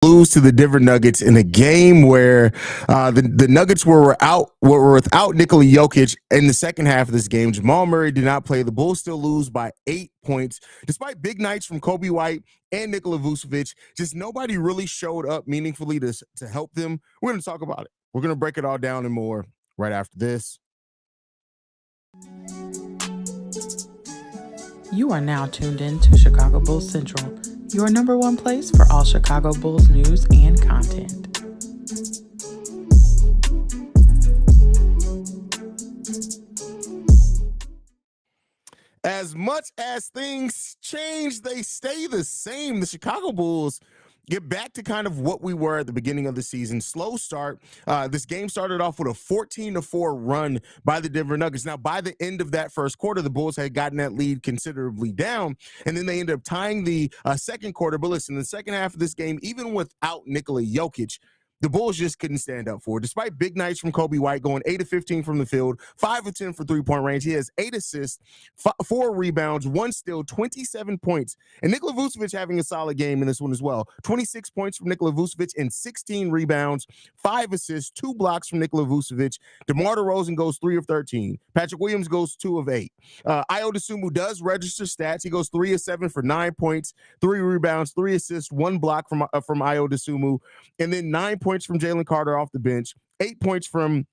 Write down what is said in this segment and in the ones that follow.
lose to the Denver Nuggets in a game where the Nuggets were without Nikola Jokic in the second half of this game. Jamal Murray did not play. The Bulls still lose by 8 points, despite big nights from Coby White and Nikola Vucevic. Just nobody really showed up meaningfully to help them. We're going to talk about it. We're going to break it all down and more right after this. You are now tuned in to Chicago Bulls Central, your number one place for all Chicago Bulls news and content. As much as things change, they stay the same. The Chicago Bulls get back to kind of what we were at the beginning of the season. Slow start. This game started off with a 14-4 run by the Denver Nuggets. Now, by the end of that first quarter, the Bulls had gotten that lead considerably down, and then they ended up tying the second quarter. But listen, the second half of this game, even without Nikola Jokic, the Bulls just couldn't stand up for it. Despite big nights from Coby White going 8 of 15 from the field, 5 of 10 for three-point range. He has 8 assists, 4 rebounds, 1 steal, 27 points. And Nikola Vucevic having a solid game in this one as well. 26 points from Nikola Vucevic and 16 rebounds, 5 assists, 2 blocks from Nikola Vucevic. DeMar DeRozan goes 3 of 13. Patrick Williams goes 2 of 8. Ayo Dosunmu does register stats. He goes 3 of 7 for 9 points, 3 rebounds, 3 assists, 1 block from Ayo Dosunmu, and then 9 points from Jalen Carter off the bench, 8 points from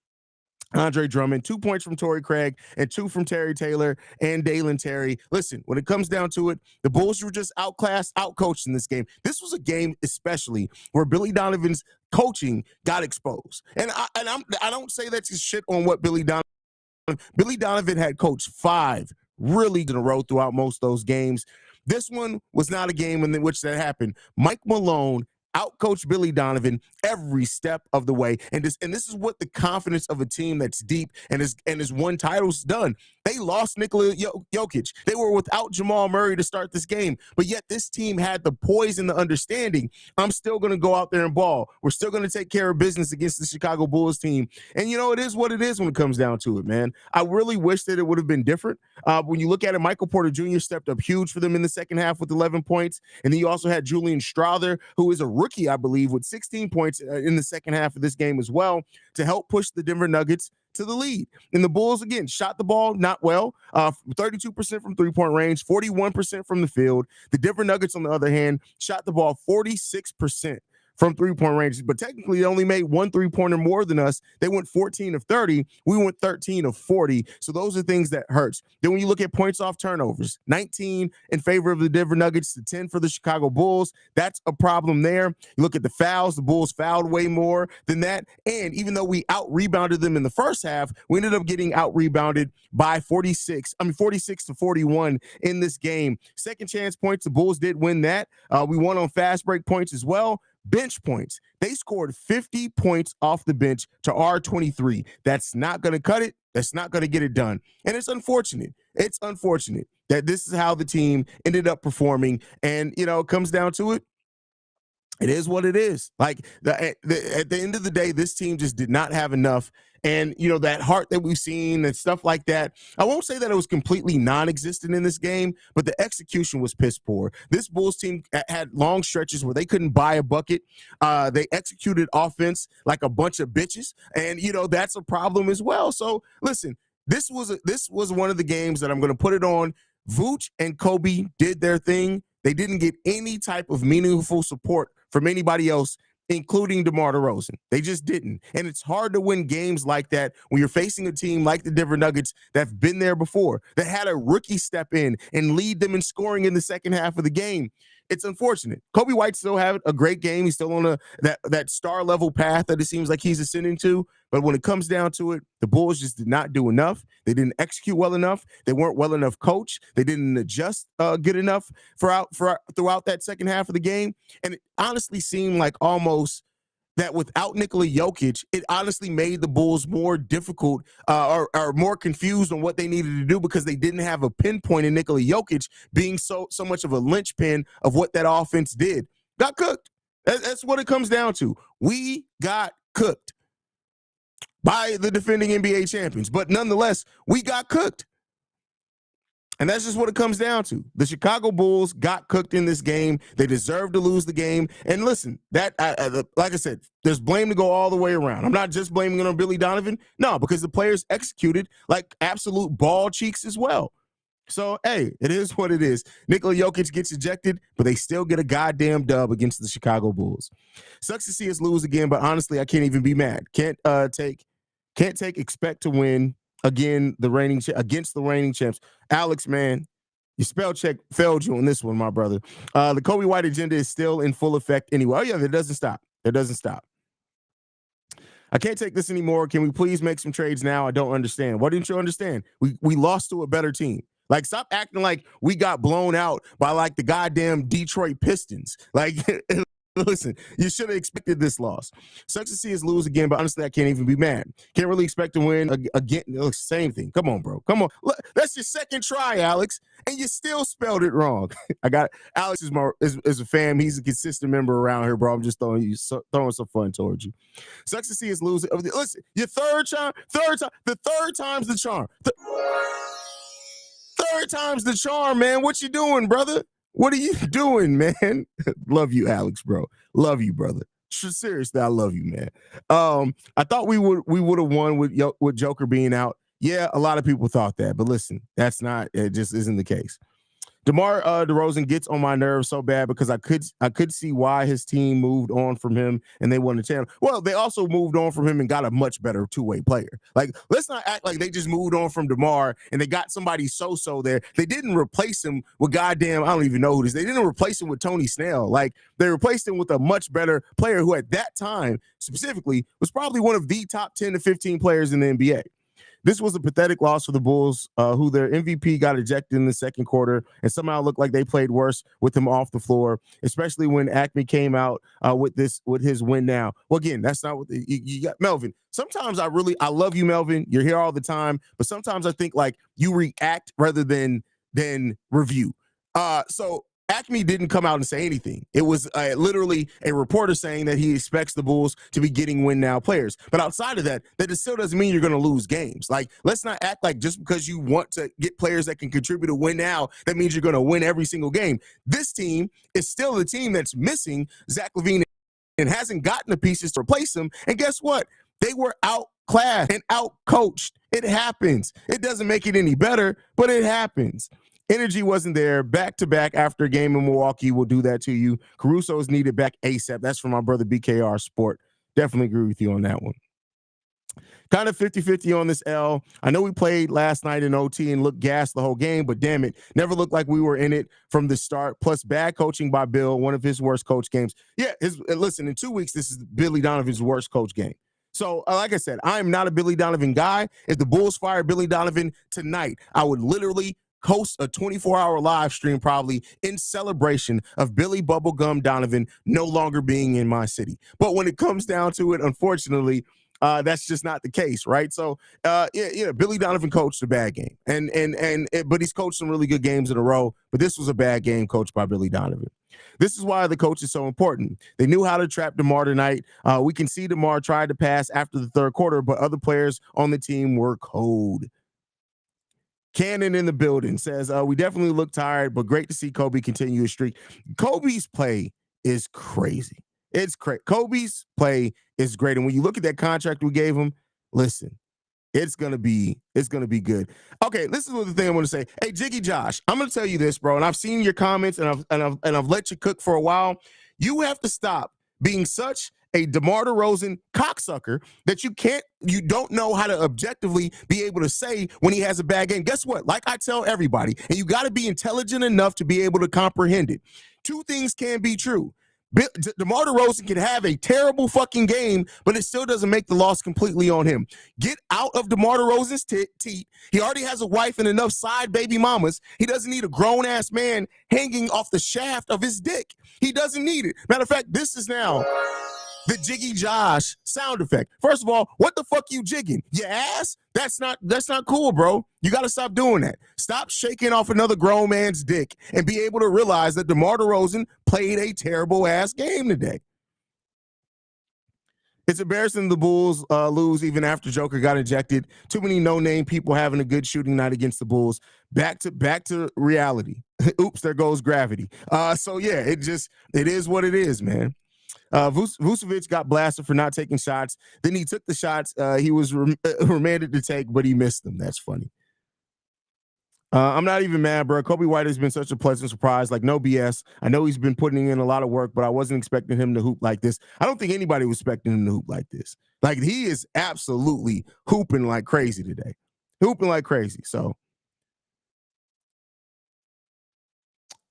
Andre Drummond, 2 points from Torrey Craig, and 2 from Terry Taylor and Dalen Terry. Listen, when it comes down to it, the Bulls were just outclassed, outcoached in this game. This was a game especially where Billy Donovan's coaching got exposed. And I don't say that's his shit on what Billy Donovan had coached 5 really in a row throughout most of those games. This one was not a game in which that happened. Mike Malone outcoached Billy Donovan every step of the way. And this is what the confidence of a team that's deep and has won titles done. They lost Nikola Jokic. They were without Jamal Murray to start this game. But yet this team had the poise and the understanding. I'm still going to go out there and ball. We're still going to take care of business against the Chicago Bulls team. And, it is what it is when it comes down to it, man. I really wish that it would have been different. When you look at it, Michael Porter Jr. stepped up huge for them in the second half with 11 points. And then you also had Julian Strawther, who is a rookie, I believe, with 16 points in the second half of this game as well to help push the Denver Nuggets to the lead. And the Bulls, again, shot the ball not well, 32% from three-point range, 41% from the field. The Denver Nuggets, on the other hand, shot the ball 46% from three-point range, but technically they only made 1 3-pointer more than us. They went 14 of 30. We went 13 of 40. So those are things that hurts. Then when you look at points off turnovers, 19 in favor of the Denver Nuggets to 10 for the Chicago Bulls. That's a problem there. You look at the fouls, the Bulls fouled way more than that. And even though we out-rebounded them in the first half, we ended up getting out-rebounded by 46 to 41 in this game. Second chance points, the Bulls did win that. We won on fast break points as well. Bench points. They scored 50 points off the bench to our 23. That's not going to cut it. That's not going to get it done. And it's unfortunate. It's unfortunate that this is how the team ended up performing. And, it comes down to it. It is what it is. Like at the end of the day, this team just did not have enough. And, that heart that we've seen and stuff like that, I won't say that it was completely non-existent in this game, but the execution was piss poor. This Bulls team had long stretches where they couldn't buy a bucket. They executed offense like a bunch of bitches. And, that's a problem as well. So, listen, this was one of the games that I'm going to put it on. Vooch and Coby did their thing. They didn't get any type of meaningful support from anybody else, including DeMar DeRozan. They just didn't. And it's hard to win games like that when you're facing a team like the Denver Nuggets that have been there before, that had a rookie step in and lead them in scoring in the second half of the game. It's unfortunate. Coby White still had a great game. He's still on that star level path that it seems like he's ascending to. But when it comes down to it, the Bulls just did not do enough. They didn't execute well enough. They weren't well enough coached. They didn't adjust good enough throughout that second half of the game. And it honestly seemed like almost that without Nikola Jokic, it honestly made the Bulls more difficult or more confused on what they needed to do because they didn't have a pinpoint in Nikola Jokic being so much of a linchpin of what that offense did. Got cooked. That's what it comes down to. We got cooked by the defending NBA champions. But nonetheless, we got cooked. And that's just what it comes down to. The Chicago Bulls got cooked in this game. They deserve to lose the game. And listen, like I said, there's blame to go all the way around. I'm not just blaming it on Billy Donovan. No, because the players executed like absolute ball cheeks as well. So, hey, it is what it is. Nikola Jokic gets ejected, but they still get a goddamn dub against the Chicago Bulls. Sucks to see us lose again, but honestly, I can't even be mad. Can't expect to win again against the reigning champs. Alex, man, your spell check failed you on this one, my brother. The Coby White agenda is still in full effect anyway. Oh, yeah, it doesn't stop. It doesn't stop. I can't take this anymore. Can we please make some trades now? I don't understand. What didn't you understand? We lost to a better team. Like, stop acting like we got blown out by, like, the goddamn Detroit Pistons. Like, listen, you should have expected this loss. Sucks to see us lose again, but honestly, I can't even be mad. Can't really expect to win again. Look, same thing. Come on, bro. Come on. Look, that's your second try, Alex, and you still spelled it wrong. Alex is a fan. He's a consistent member around here, bro. I'm just throwing some fun towards you. Sucks to see us lose. Listen, your third time's the charm. Third time's the charm, man. What you doing, brother? What are you doing, man? Love you, Alex, bro. Love you, brother. Seriously, I love you, man. I thought we would have won with Joker being out. Yeah, a lot of people thought that, but listen, it just isn't the case. DeMar DeRozan gets on my nerves so bad because I could see why his team moved on from him and they won the channel. Well, they also moved on from him and got a much better two-way player. Like, let's not act like they just moved on from DeMar and they got somebody so-so there. They didn't replace him with goddamn, I don't even know who it is. They didn't replace him with Tony Snell. Like, they replaced him with a much better player who at that time specifically was probably one of the top 10 to 15 players in the NBA. This was a pathetic loss for the Bulls, who their MVP got ejected in the second quarter and somehow looked like they played worse with him off the floor, especially when Acme came out with his win now. Well, again, that's not what you got. Melvin, sometimes I love you, Melvin. You're here all the time, but sometimes I think like you react rather than review. So Acme didn't come out and say anything. It was literally a reporter saying that he expects the Bulls to be getting win now players. But outside of that, that still doesn't mean you're going to lose games. Like, let's not act like just because you want to get players that can contribute to win now, that means you're going to win every single game. This team is still the team that's missing Zach LaVine and hasn't gotten the pieces to replace him. And guess what? They were outclassed and outcoached. It happens. It doesn't make it any better, but it happens. Energy wasn't there. Back-to-back after a game in Milwaukee will do that to you. Caruso is needed back ASAP. That's from my brother BKR Sport. Definitely agree with you on that one. Kind of 50-50 on this L. I know we played last night in OT and looked gassed the whole game, but damn it, never looked like we were in it from the start. Plus bad coaching by Bill, one of his worst coach games. Yeah, listen, in 2 weeks, this is Billy Donovan's worst coach game. So, like I said, I am not a Billy Donovan guy. If the Bulls fire Billy Donovan tonight, I would literally host a 24-hour live stream probably in celebration of Billy Bubblegum Donovan no longer being in my city. But when it comes down to it, unfortunately, that's just not the case, right? So, Billy Donovan coached a bad game, but he's coached some really good games in a row. But this was a bad game coached by Billy Donovan. This is why the coach is so important. They knew how to trap DeMar tonight. We can see DeMar tried to pass after the third quarter, but other players on the team were cold. Cannon in the building says, we definitely look tired, but great to see Coby continue his streak. Coby's play is crazy. It's crazy. Coby's play is great. And when you look at that contract we gave him, listen, it's gonna be good. Okay, this is the thing I'm gonna say. Hey, Jiggy Josh, I'm gonna tell you this, bro. And I've seen your comments and I've let you cook for a while. You have to stop being such a DeMar DeRozan cocksucker that you don't know how to objectively be able to say when he has a bad game. Guess what? Like I tell everybody, and you got to be intelligent enough to be able to comprehend it. Two things can be true. DeMar DeRozan can have a terrible fucking game, but it still doesn't make the loss completely on him. Get out of DeMar DeRozan's teat. He already has a wife and enough side baby mamas. He doesn't need a grown-ass man hanging off the shaft of his dick. He doesn't need it. Matter of fact, this is now the Jiggy Josh sound effect. First of all, what the fuck you jigging? Your ass? That's not cool, bro. You got to stop doing that. Stop shaking off another grown man's dick and be able to realize that DeMar DeRozan played a terrible ass game today. It's embarrassing the Bulls lose even after Joker got ejected. Too many no-name people having a good shooting night against the Bulls. Back to reality. Oops, there goes gravity. So yeah, it is what it is, man. Vucevic got blasted for not taking shots. Then he took the shots he was remanded to take, but he missed them. That's funny. I'm not even mad, bro. Coby White has been such a pleasant surprise. Like, no BS. I know he's been putting in a lot of work, but I wasn't expecting him to hoop like this. I don't think anybody was expecting him to hoop like this. Like, he is absolutely hooping like crazy today. Hooping like crazy. So,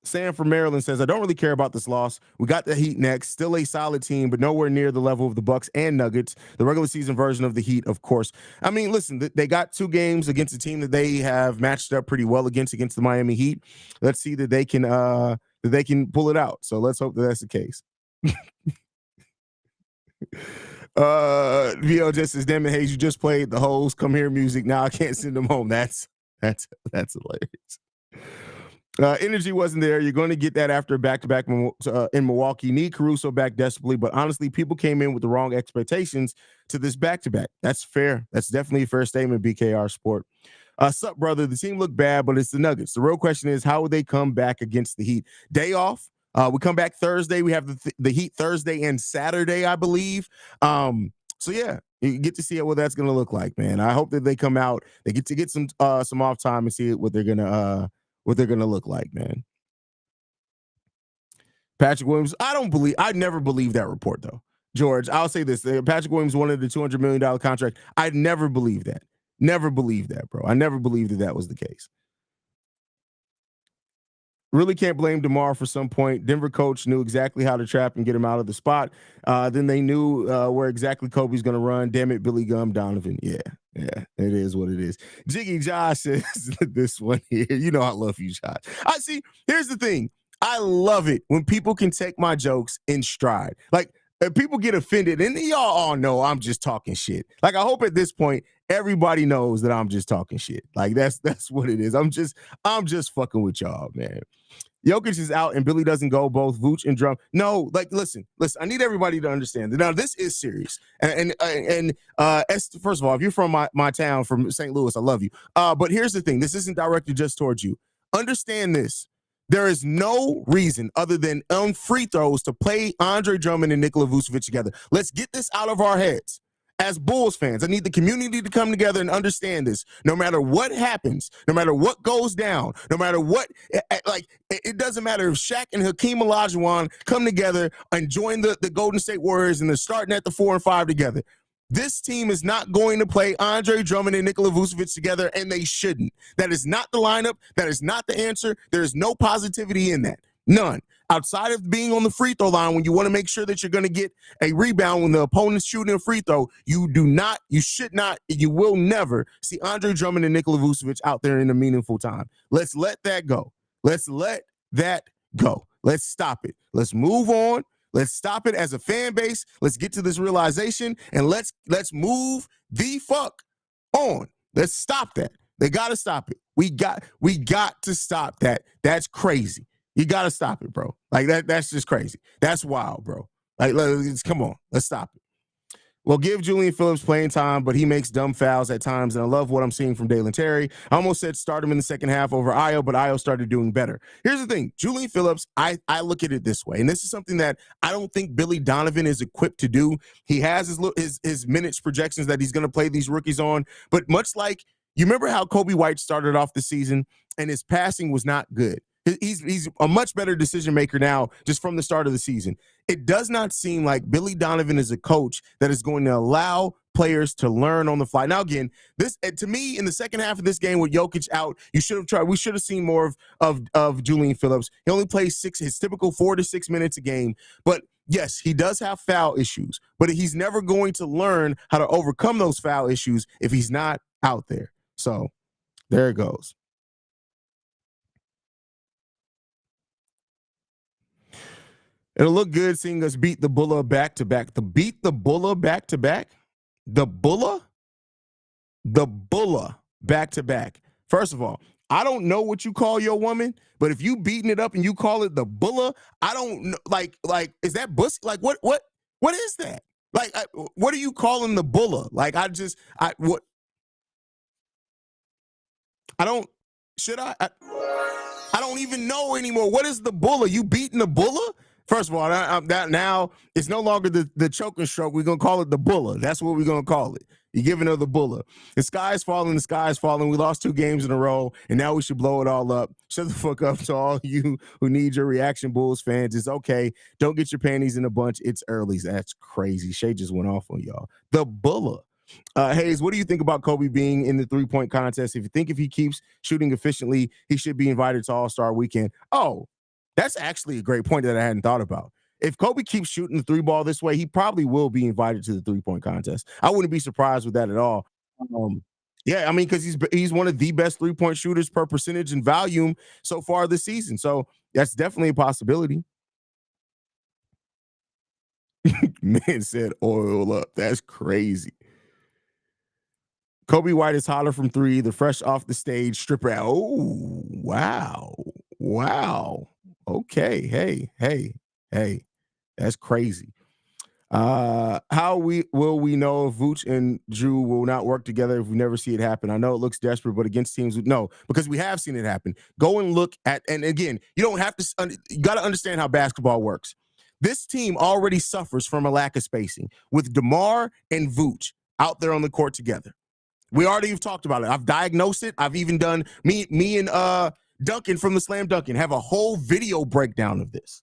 Sam from Maryland says, I don't really care about this loss. We got the Heat next. Still a solid team, but nowhere near the level of the Bucks and Nuggets, the regular season version of the Heat, of course. I mean, listen, they got 2 games against a team that they have matched up pretty well against the Miami Heat. Let's see that they can pull it out. So let's hope that that's the case. VO just says, damn it, Haize, you just played the hoes come here music. Now I can't send them home. That's hilarious. Energy wasn't there. You're going to get that after back-to-back in Milwaukee. Need Caruso back desperately, but honestly, people came in with the wrong expectations to this back-to-back. That's fair. That's definitely a fair statement, BKR Sport. Sup, brother? The team looked bad, but it's the Nuggets. The real question is, how would they come back against the Heat? Day off. We come back Thursday. We have the Heat Thursday and Saturday, I believe. So yeah, you get to see what that's going to look like, man. I hope that they come out. They get to get some off time and see what they're gonna look like, man. Patrick Williams, I never believed that report, though. George, I'll say this. Patrick Williams wanted the $200 million contract. I never believed that. Never believed that, bro. I never believed that was the case. Really can't blame DeMar for some point. Denver coach knew exactly how to trap and get him out of the spot. Then they knew where exactly Coby's going to run. Damn it, Billy Gum Donovan. Yeah, it is what it is. Jiggy Josh says this one here. You know I love you, Josh. I see. Here's the thing. I love it when people can take my jokes in stride. Like, people get offended, and y'all all know I'm just talking shit. Like, I hope at this point everybody knows that I'm just talking shit. Like, that's what it is. I'm just fucking with y'all, man. Jokic is out and Billy doesn't go, both Vooch and Drum. No, like, listen, I need everybody to understand that now this is serious. And first of all, if you're from my town, from St. Louis, I love you. But here's the thing. This isn't directed just towards you. Understand this. There is no reason other than on free throws to play Andre Drummond and Nikola Vucevic together. Let's get this out of our heads. As Bulls fans, I need the community to come together and understand this. No matter what happens, no matter what goes down, no matter what, it doesn't matter if Shaq and Hakeem Olajuwon come together and join the Golden State Warriors and they're starting at the 4 and 5 together. This team is not going to play Andre Drummond and Nikola Vucevic together, and they shouldn't. That is not the lineup. That is not the answer. There is no positivity in that. None. Outside of being on the free throw line, when you want to make sure that you're going to get a rebound when the opponent's shooting a free throw, you should not, you will never see Andre Drummond and Nikola Vucevic out there in a meaningful time. Let's let that go. Let's let that go. Let's stop it. Let's move on. Let's stop it as a fan base. Let's get to this realization and let's move the fuck on. Let's stop that. They got to stop it. We got to stop that. That's crazy. You got to stop it, bro. Like, that's just crazy. That's wild, bro. Like, come on. Let's stop it. Well, give Julian Phillips playing time, but he makes dumb fouls at times, and I love what I'm seeing from Dalen Terry. I almost said start him in the second half over Ayo, but Ayo started doing better. Here's the thing. Julian Phillips, I look at it this way, and this is something that I don't think Billy Donovan is equipped to do. He has his minutes projections that he's going to play these rookies on, but much like, you remember how Coby White started off the season, and his passing was not good. He's a much better decision maker now just from the start of the season. It does not seem like Billy Donovan is a coach that is going to allow players to learn on the fly. Now, again, this to me in the second half of this game with Jokic out, we should have seen more of Julian Phillips. He only plays his typical 4 to 6 minutes a game. But yes, he does have foul issues, but he's never going to learn how to overcome those foul issues if he's not out there. So there it goes. It'll look good seeing us beat the Bulla back-to-back. Beat the Bulla back-to-back? The Bulla back-to-back. First of all, I don't know what you call your woman, but if you beating it up and you call it the Bulla, I don't know. Like, is that bussy? Like, what is that? Like, what are you calling the bulla? Like, what? I don't. Should I don't even know anymore. What is the bulla? You beating the bulla? First of all, that now it's no longer the choking stroke. We're gonna call it the bulla. That's what we're gonna call it. You're giving her the bulla. The sky's falling. The sky's falling. We lost 2 games in a row, and now we should blow it all up. Shut the fuck up to all you who need your reaction, Bulls fans. It's okay. Don't get your panties in a bunch. It's early. That's crazy. Shay just went off on y'all. The bulla. Haize, what do you think about Coby being in the 3-point contest? If he keeps shooting efficiently, he should be invited to All-Star Weekend. Oh, that's actually a great point that I hadn't thought about. If Coby keeps shooting the 3-ball this way, he probably will be invited to the 3-point contest. I wouldn't be surprised with that at all. Yeah, I mean, because he's one of the best 3-point shooters per percentage and volume so far this season. So that's definitely a possibility. Man said oil up. That's crazy. Coby White is holler from 3, the fresh off the stage stripper. Oh, wow. Wow. Okay. Hey. That's crazy. How will we know if Vooch and Drew will not work together if we never see it happen? I know it looks desperate, but against teams, no, because we have seen it happen. Go and look at, and again, you don't have to, you got to understand how basketball works. This team already suffers from a lack of spacing with DeMar and Vooch out there on the court together. We already have talked about it. I've diagnosed it. I've even done me and Duncan from the Slam Duncan have a whole video breakdown of this.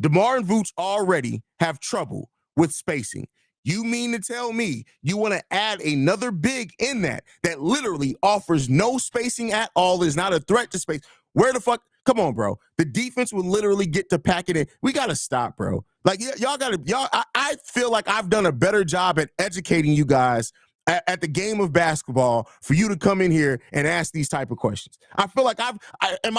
DeMar and Vooch already have trouble with spacing. You mean to tell me you want to add another big in that literally offers no spacing at all, is not a threat to space? Where the fuck? Come on, bro. The defense will literally get to pack it in. We got to stop, bro. Like, I feel like I've done a better job at educating you guys at the game of basketball for you to come in here and ask these type of questions. I feel like am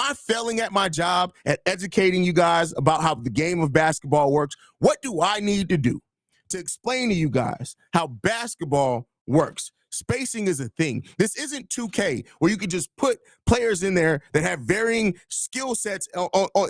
I failing at my job at educating you guys about how the game of basketball works? What do I need to do to explain to you guys how basketball works? Spacing is a thing. This isn't 2K where you can just put players in there that have varying skill sets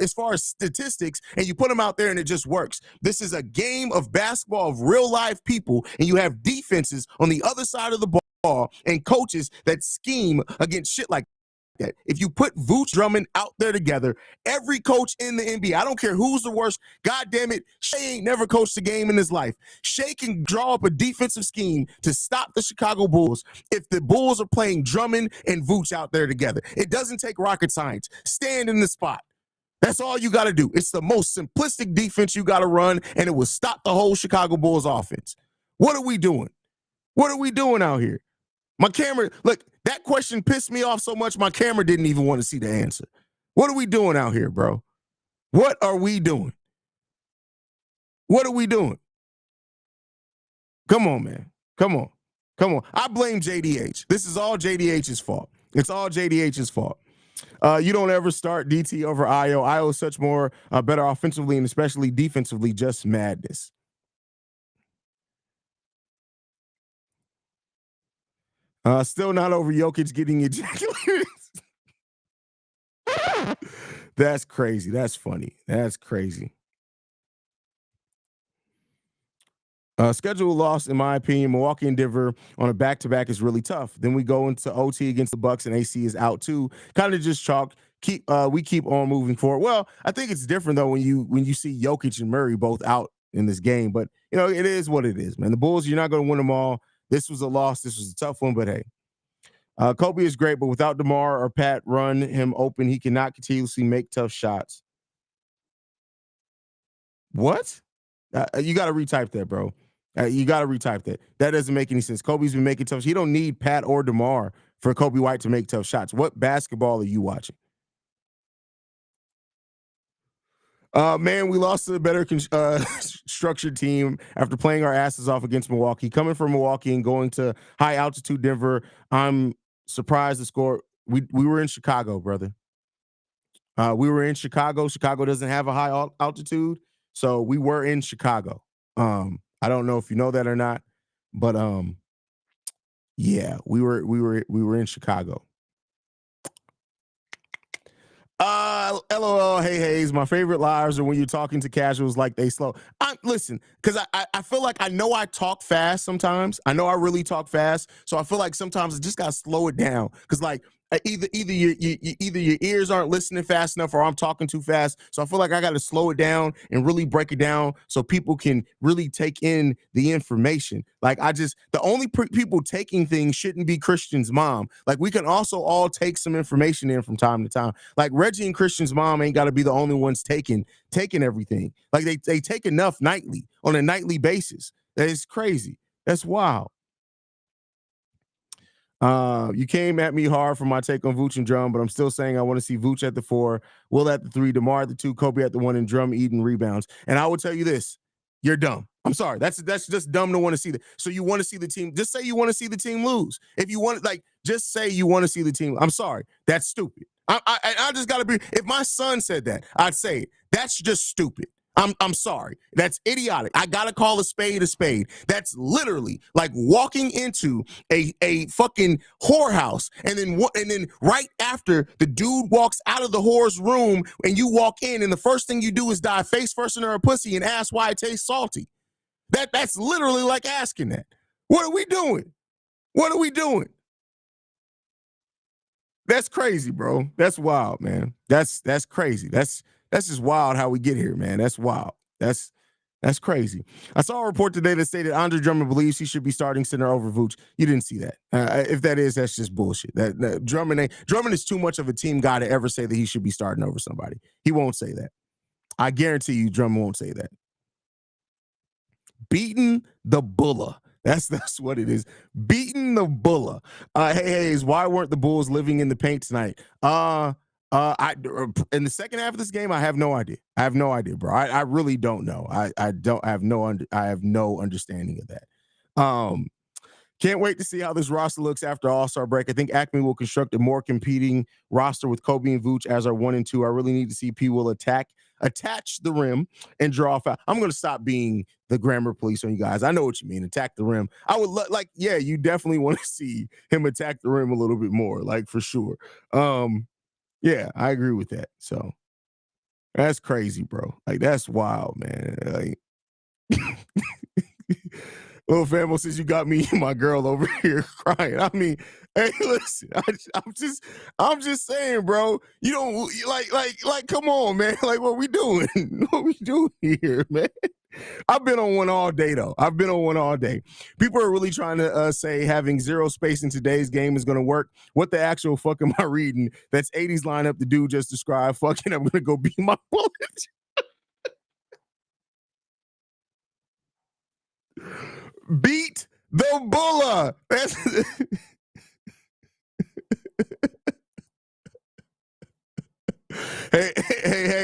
as far as statistics, and you put them out there and it just works. This is a game of basketball of real life people, and you have defenses on the other side of the ball and coaches that scheme against shit like that. If you put Vooch Drummond out there together, every coach in the NBA, I don't care who's the worst, God damn it, Shea ain't never coached a game in his life. Shea can draw up a defensive scheme to stop the Chicago Bulls if the Bulls are playing Drummond and Vooch out there together. It doesn't take rocket science. Stand in the spot. That's all you got to do. It's the most simplistic defense you got to run, and it will stop the whole Chicago Bulls offense. What are we doing? What are we doing out here? My camera, look, that question pissed me off so much my camera didn't even want to see the answer. What are we doing out here, bro? What are we doing? What are we doing? Come on, man. Come on. I blame JDH. This is all JDH's fault. It's all JDH's fault. You don't ever start DT over IO. IO is such more better offensively and especially defensively, just madness. Still not over Jokic getting ejaculated. That's crazy. That's funny. That's crazy. Schedule loss, in my opinion. Milwaukee and Denver on a back-to-back is really tough. Then we go into OT against the Bucks, and AC is out too. Kind of just chalk. We keep on moving forward. Well, I think it's different though when you see Jokic and Murray both out in this game. But it is what it is, man. The Bulls, you're not going to win them all. This was a loss. This was a tough one, but hey. Coby is great, but without DeMar or Pat run him open, he cannot continuously make tough shots. What? You got to retype that, bro. You got to retype that. That doesn't make any sense. Coby's been making tough. He don't need Pat or DeMar for Coby White to make tough shots. What basketball are you watching? Man, we lost to a better structured team after playing our asses off against Milwaukee. Coming from Milwaukee and going to high altitude Denver, I'm surprised the score. We were in Chicago, brother. We were in Chicago. Chicago doesn't have a high altitude, so we were in Chicago. I don't know if you know that or not, but yeah, we were in Chicago. LOL, hey Haize, my favorite lives are when you're talking to casuals like they slow. Listen, because I feel like I know I talk fast sometimes. I know I really talk fast. So I feel like sometimes I just got to slow it down. Because like either your ears aren't listening fast enough or I'm talking too fast. So I feel like I got to slow it down and really break it down so people can really take in the information. Like the only people taking things shouldn't be Christian's mom. Like we can also all take some information in from time to time. Like Reggie and Christian's mom ain't got to be the only ones taking everything. Like they take enough nightly on a nightly basis. That is crazy. That's wild. You came at me hard for my take on Vooch and Drum, but I'm still saying I want to see Vooch at the 4, Will at the 3, DeMar at the 2, Coby at the 1, and Drum eating rebounds. And I will tell you this: you're dumb. I'm sorry. That's just dumb to want to see that. So you want to see the team? Just say you want to see the team lose. If you want, like, just say you want to see the team. I'm sorry. That's stupid. I just gotta be. If my son said that, I'd say that's just stupid. I'm sorry. That's idiotic. I gotta call a spade a spade. That's literally like walking into a fucking whorehouse, and then right after the dude walks out of the whore's room and you walk in, and the first thing you do is dive face first in her pussy and ask why it tastes salty. That's literally like asking that. What are we doing? What are we doing? That's crazy, bro. That's wild, man. That's crazy. That's just wild how we get here, man. That's wild. That's crazy. I saw a report today that stated Andre Drummond believes he should be starting center over Vooch. You didn't see that. If that is, that's just bullshit. That Drummond is too much of a team guy to ever say that he should be starting over somebody. He won't say that. I guarantee you Drummond won't say that. Beating the Bulla. That's what it is. Beating the Bulla. Hey, why weren't the Bulls living in the paint tonight? I in the second half of this game, I have no idea. Bro. I really don't know. I have no understanding of that. Can't wait to see how this roster looks after All-Star break. I think Acme will construct a more competing roster with Coby and Vooch as our 1 and 2. I really need to see P will attach the rim and draw foul. I'm going to stop being the grammar police on you guys. I know what you mean. Attack the rim. I would yeah, you definitely want to see him attack the rim a little bit more, like for sure. Yeah, I agree with that. So that's crazy, bro. Like that's wild, man. Like Little Famo says you got me and my girl over here crying. I mean, hey, listen, I'm just saying, bro. You don't like. Come on, man. Like, what we doing? What we doing here, man? I've been on one all day, though. People are really trying to say having zero space in today's game is going to work. What the actual fuck am I reading? That's 80s lineup the dude just described. Fucking, I'm going to go beat my bullet. Beat the Bulla. Hey,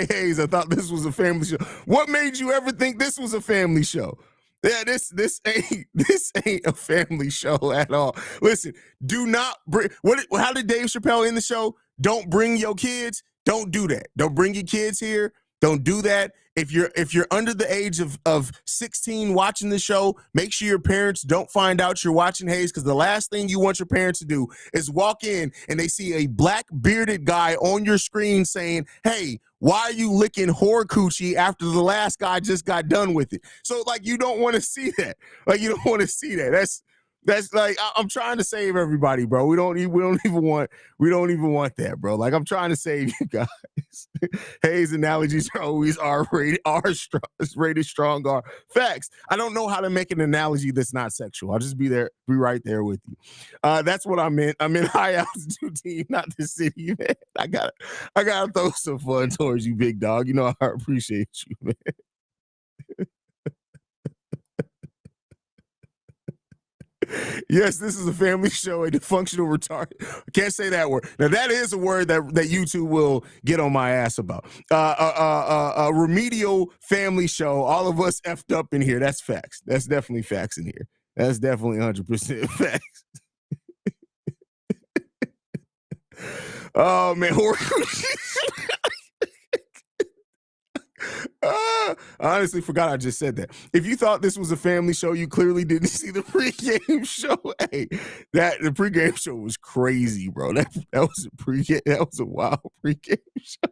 Haize, I thought this was a family show. What made you ever think this was a family show? Yeah, this ain't a family show at all. Listen, do not bring how did Dave Chappelle end the show? Don't bring your kids. Don't do that. Don't bring your kids here. Don't do that. If you're under the age of 16 watching the show, make sure your parents don't find out you're watching Haize, because the last thing you want your parents to do is walk in and they see a black bearded guy on your screen saying, "Hey, why are you licking whore coochie after the last guy just got done with it?" So like you don't want to see that. Like you don't want to see that. That's like I'm trying to save everybody, bro. We don't even want that, bro. Like I'm trying to save you guys. Haize analogies are always R-rated, rated strong R. Facts. I don't know how to make an analogy that's not sexual. I'll just be right there with you. That's what I meant. I meant high altitude team, not the city, man. I gotta throw some fun towards you, big dog. You know I appreciate you, man. Yes, this is a family show, a dysfunctional retard. I can't say that word. Now, that is a word that you two will get on my ass about. A remedial family show, all of us effed up in here. That's facts. That's definitely facts in here. That's definitely 100% facts. Oh, man. I honestly forgot I just said that. If you thought this was a family show, you clearly didn't see the pregame show. Hey, the pregame show was crazy, bro. That was a wild pregame show.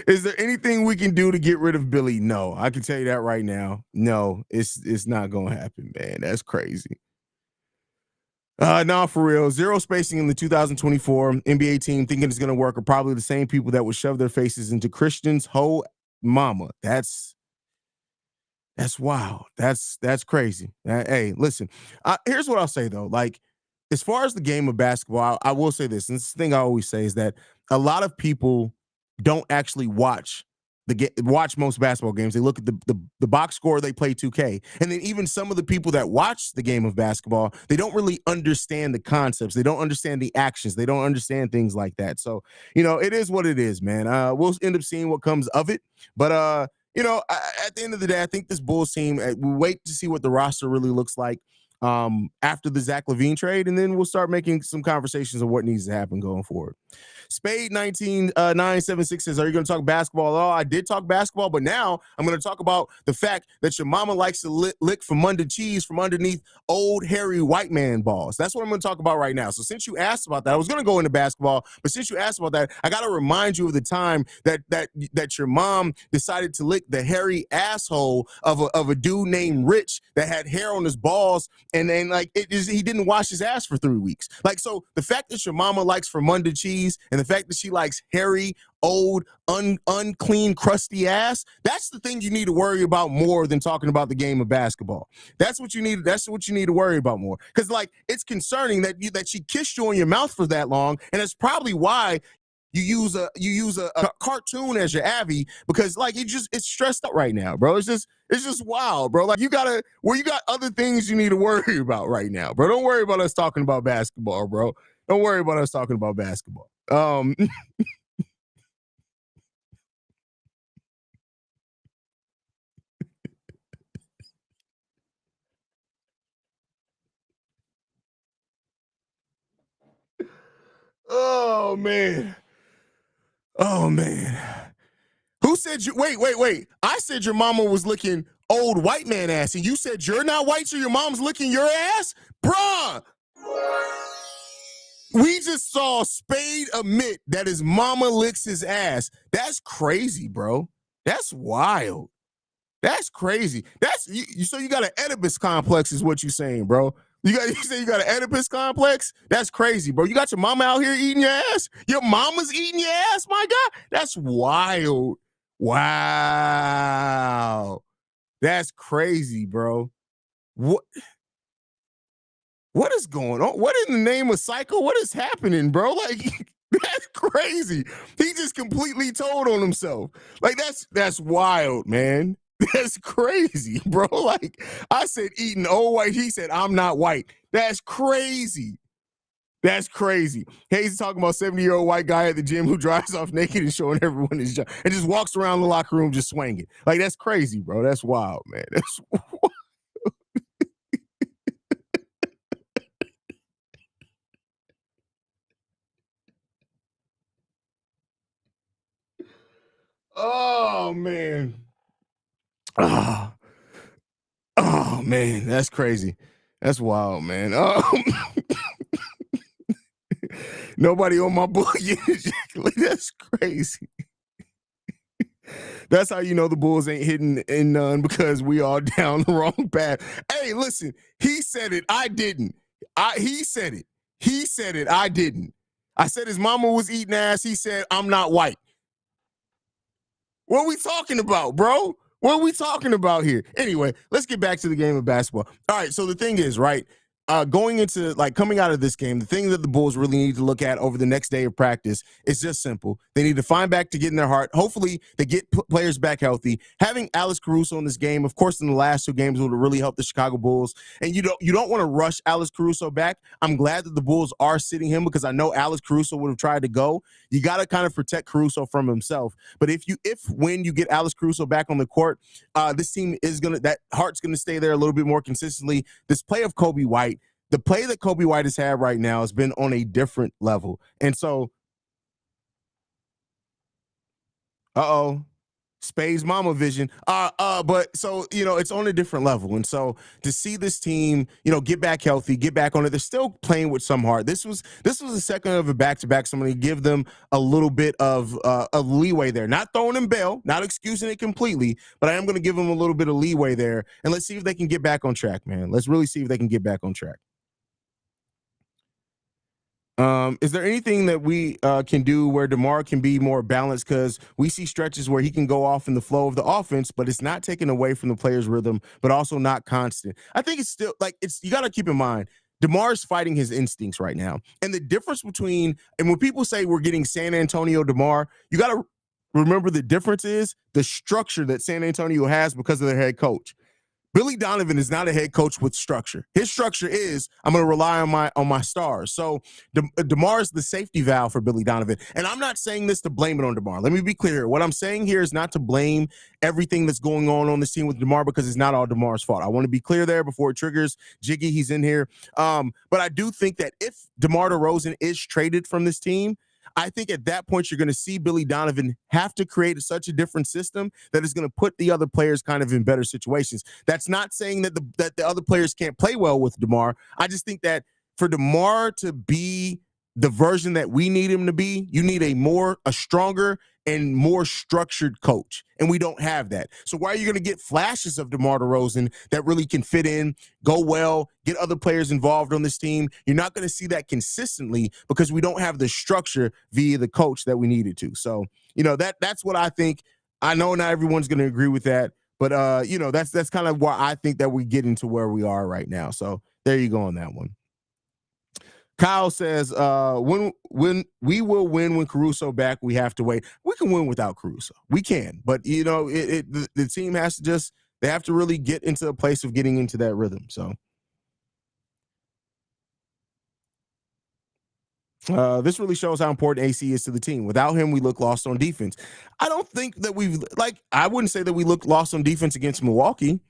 Is there anything we can do to get rid of Billy? No, I can tell you that right now. No, it's not gonna happen, man. That's crazy. No, for real. Zero spacing in the 2024 NBA team thinking it's gonna work are probably the same people that would shove their faces into Christian's whole mama. That's wild. That's crazy. Hey, listen. Here's what I'll say though. Like, as far as the game of basketball, I will say this. And this is the thing I always say is that a lot of people don't actually watch most basketball games. They look at the box score, they play 2K. And then even some of the people that watch the game of basketball, they don't really understand the concepts. They don't understand the actions. They don't understand things like that. So, it is what it is, man. We'll end up seeing what comes of it. But at the end of the day, I think this Bulls team, we wait to see what the roster really looks like after the Zach LaVine trade, and then we'll start making some conversations of what needs to happen going forward. Spade 19976 says, are you going to talk basketball at all? I did talk basketball, but now I'm going to talk about the fact that your mama likes to lick from under cheese from underneath old hairy white man balls. That's what I'm going to talk about right now. So since you asked about that, I was going to go into basketball, but since you asked about that, I got to remind you of the time that your mom decided to lick the hairy asshole of a dude named Rich that had hair on his balls, and then he didn't wash his ass for 3 weeks. So the fact that your mama likes from under cheese and the fact that she likes hairy, old, unclean, crusty ass, that's the thing you need to worry about more than talking about the game of basketball. That's what you need. That's what you need to worry about more. Because it's concerning that she kissed you on your mouth for that long, and it's probably why you use a cartoon as your Abby, because it's stressed out right now, bro. It's just wild, bro. You got other things you need to worry about right now, bro. Don't worry about us talking about basketball, bro. Don't worry about us talking about basketball. Oh man. Oh man. Who said you wait. I said your mama was licking old white man ass, and you said you're not white, so your mom's licking your ass? Bruh. We just saw Spade admit that his mama licks his ass. That's crazy, bro. That's wild. That's crazy. So you got an Oedipus complex is what you saying, bro. You say you got an Oedipus complex? That's crazy, bro. You got your mama out here eating your ass? Your mama's eating your ass, my God? That's wild. Wow. That's crazy, bro. What is going on? What in the name of Psycho? What is happening, bro? That's crazy. He just completely told on himself. That's wild, man. That's crazy, bro. I said eating old white. He said, I'm not white. That's crazy. That's crazy. Haize is talking about 70-year-old white guy at the gym who drives off naked and showing everyone his job and just walks around the locker room just swinging. That's crazy, bro. That's wild, man. That's wild. Oh man. Oh man, that's crazy. That's wild, man. Nobody on my book That's crazy. That's how you know the Bulls ain't hitting in none, because we all down the wrong path. Hey, listen, he said it. I didn't. He said it. He said it. I didn't. I said his mama was eating ass. He said, I'm not white. What are we talking about, bro? What are we talking about here? Anyway, let's get back to the game of basketball. All right, so the thing is, right, going into coming out of this game, the thing that the Bulls really need to look at over the next day of practice is just simple. They need to find back to get in their heart. Hopefully, they get players back healthy. Having Alex Caruso in this game, of course, in the last 2 games would have really helped the Chicago Bulls. And you don't want to rush Alex Caruso back. I'm glad that the Bulls are sitting him, because I know Alex Caruso would have tried to go. You got to kind of protect Caruso from himself. But when you get Alex Caruso back on the court, this team that heart's gonna stay there a little bit more consistently. This play of Coby White. The play that Coby White has had right now has been on a different level. And so, Spade's mama vision. But so, it's on a different level. And so to see this team, get back healthy, get back on it, they're still playing with some heart. This was the second of a back-to-back. So I'm going to give them a little bit of leeway there. Not throwing them bail, not excusing it completely, but I am going to give them a little bit of leeway there. And let's see if they can get back on track, man. Let's really see if they can get back on track. Is there anything that we can do where DeMar can be more balanced? Because we see stretches where he can go off in the flow of the offense, but it's not taken away from the player's rhythm, but also not constant. I think it's still you got to keep in mind, DeMar is fighting his instincts right now. And the difference between, and when people say we're getting San Antonio DeMar, you got to remember the difference is the structure that San Antonio has because of their head coach. Billy Donovan is not a head coach with structure. His structure is I'm going to rely on my stars. So DeMar is the safety valve for Billy Donovan. And I'm not saying this to blame it on DeMar. Let me be clear. What I'm saying here is not to blame everything that's going on this team with DeMar, because it's not all DeMar's fault. I want to be clear there before it triggers Jiggy. He's in here. But I do think that if DeMar DeRozan is traded from this team, I think at that point, you're going to see Billy Donovan have to create such a different system that is going to put the other players kind of in better situations. That's not saying that the other players can't play well with DeMar. I just think that for DeMar to be the version that we need him to be, you need a stronger and more structured coach. And we don't have that. So why are you going to get flashes of DeMar DeRozan that really can fit in, go well, get other players involved on this team? You're not going to see that consistently because we don't have the structure via the coach that we needed to. So, that's what I think. I know not everyone's going to agree with that, but that's kind of why I think that we get into where we are right now. So there you go on that one. Kyle says, when we will win when Caruso back, we have to wait. We can win without Caruso. We can. But, the team has to they have to really get into a place of getting into that rhythm. So this really shows how important AC is to the team. Without him, we look lost on defense. I don't think that I wouldn't say that we look lost on defense against Milwaukee.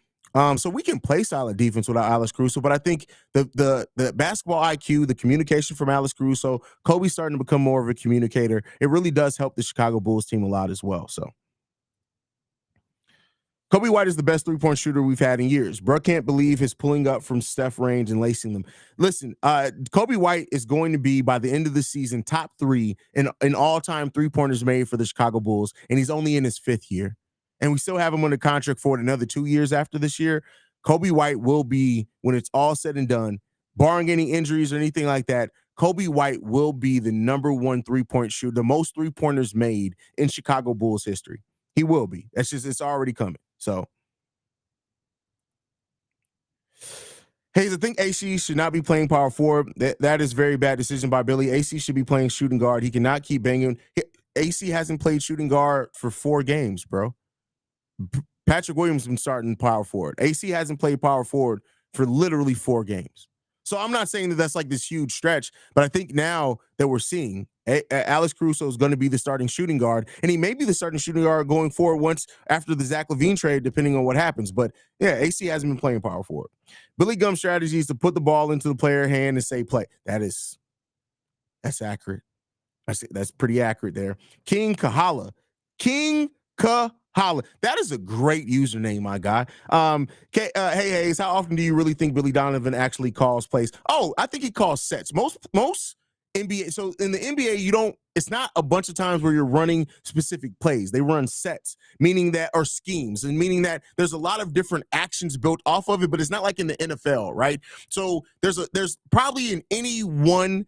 So we can play solid defense without Alex Caruso, but I think the basketball IQ, the communication from Alex Caruso, Coby's starting to become more of a communicator. It really does help the Chicago Bulls team a lot as well. So Coby White is the best three-point shooter we've had in years. Bro can't believe his pulling up from Steph range and lacing them. Listen, Coby White is going to be, by the end of the season, top 3 in all-time three-pointers made for the Chicago Bulls, and he's only in his 5th year. And we still have him under contract for another 2 years after this year. Coby White will be, when it's all said and done, barring any injuries or anything like that, Coby White will be the number 1 three-point shooter, the most three-pointers made in Chicago Bulls history. He will be. It's already coming. So, Haize, I think AC should not be playing power forward. That is very bad decision by Billy. AC should be playing shooting guard. He cannot keep banging. AC hasn't played shooting guard for 4 games, bro. Patrick Williams has been starting power forward. AC hasn't played power forward for literally 4 games. So I'm not saying that that's like this huge stretch, but I think now that we're seeing Alex Caruso is going to be the starting shooting guard, and he may be the starting shooting guard going forward once after the Zach LaVine trade, depending on what happens. But yeah, AC hasn't been playing power forward. Billy Gumm's strategy is to put the ball into the player hand and say play. That's accurate. That's pretty accurate there. King Kahala. That is a great username, my guy. Hey, Haize, how often do you really think Billy Donovan actually calls plays? Oh, I think he calls sets. Most NBA. So in the NBA, it's not a bunch of times where you're running specific plays. They run sets, or schemes, and meaning that there's a lot of different actions built off of it, but it's not like in the NFL, right? So there's probably in any one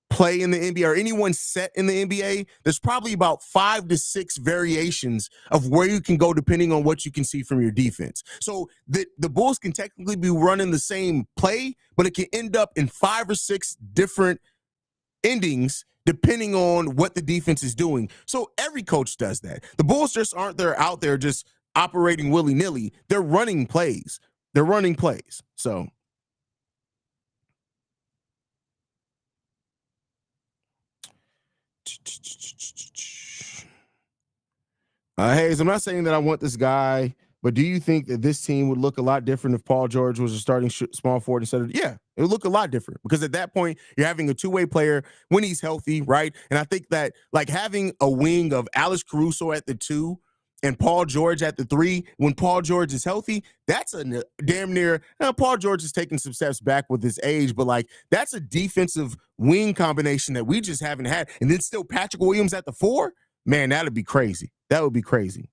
play in the NBA or any one set in the NBA, there's probably about 5 to 6 variations of where you can go depending on what you can see from your defense. So the Bulls can technically be running the same play, but it can end up in 5 or 6 different endings depending on what the defense is doing. So every coach does that. The Bulls just aren't out there just operating willy-nilly. They're running plays. So Haize, I'm not saying that I want this guy, but do you think that this team would look a lot different if Paul George was a starting small forward instead of? Yeah, it would look a lot different because at that point you're having a 2-way player when he's healthy, right? And I think that like having a wing of Alex Caruso at the 2 and Paul George at the 3 when Paul George is healthy, that's a damn near. Paul George is taking some steps back with his age, but like that's a defensive wing combination that we just haven't had. And then still Patrick Williams at the 4, man, that'd be crazy. That would be crazy.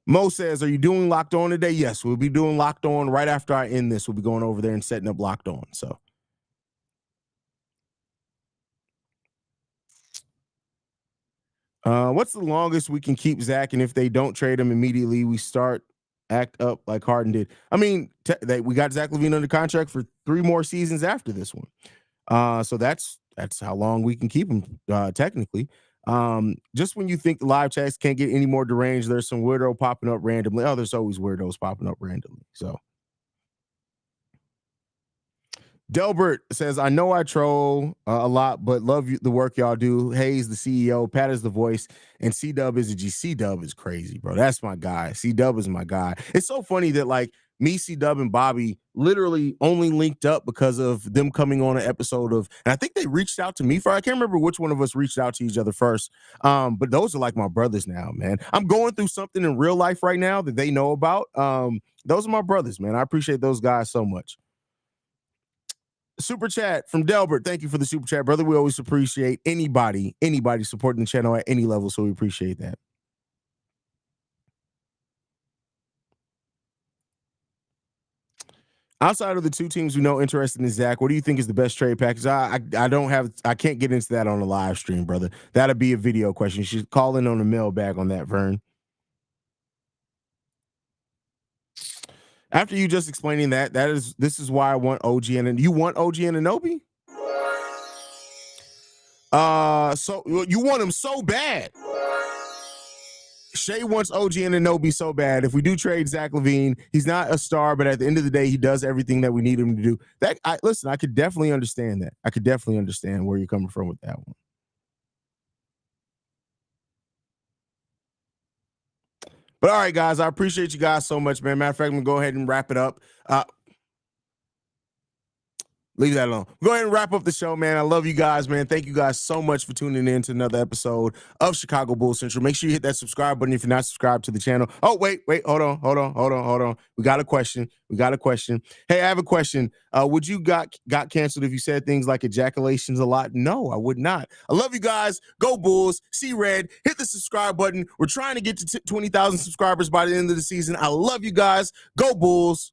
Mo says, are you doing Locked On today? Yes, we'll be doing Locked On right after I end this. We'll be going over there and setting up Locked On. So. What's the longest we can keep Zach? And if they don't trade him immediately, we start act up like Harden did. I mean, we got Zach LaVine under contract for 3 more seasons after this one. So that's how long we can keep him, technically. Just when you think the live chats can't get any more deranged, there's some weirdo popping up randomly. Oh, there's always weirdos popping up randomly. So Delbert says, I know I troll a lot, but love the work y'all do. Haize, the CEO, Pat is the voice, and C-Dub is a G. C-Dub is crazy, bro. That's my guy. C-Dub is my guy. It's so funny that, like, me, C-Dub, and Bobby literally only linked up because of them coming on an episode of, and I think they reached out to me I can't remember which one of us reached out to each other first, but those are like my brothers now, man. I'm going through something in real life right now that they know about. Those are my brothers, man. I appreciate those guys so much. Super chat from Delbert. Thank you for the super chat, brother. We always appreciate anybody supporting the channel at any level, so we appreciate that. Outside of the 2 teams we know interested in Zach, what do you think is the best trade package? I can't get into that on the live stream, brother. That'll be a video question. You should call in on the mailbag on that, Vern. After you just explaining this is why I want OG and you want OG and Anunoby? So you want him so bad. Shea wants OG and Anunoby so bad. If we do trade Zach LaVine, he's not a star, but at the end of the day, he does everything that we need him to do. Listen, I could definitely understand that. I could definitely understand where you're coming from with that one. But all right, guys, I appreciate you guys so much, man. Matter of fact, I'm going to go ahead and wrap it up. Leave that alone. Go ahead and wrap up the show, man. I love you guys, man. Thank you guys so much for tuning in to another episode of Chicago Bulls Central. Make sure you hit that subscribe button if you're not subscribed to the channel. Oh, wait. Hold on. We got a question. Hey, I have a question. Would you got canceled if you said things like ejaculations a lot? No, I would not. I love you guys. Go Bulls. See red. Hit the subscribe button. We're trying to get to 20,000 subscribers by the end of the season. I love you guys. Go Bulls.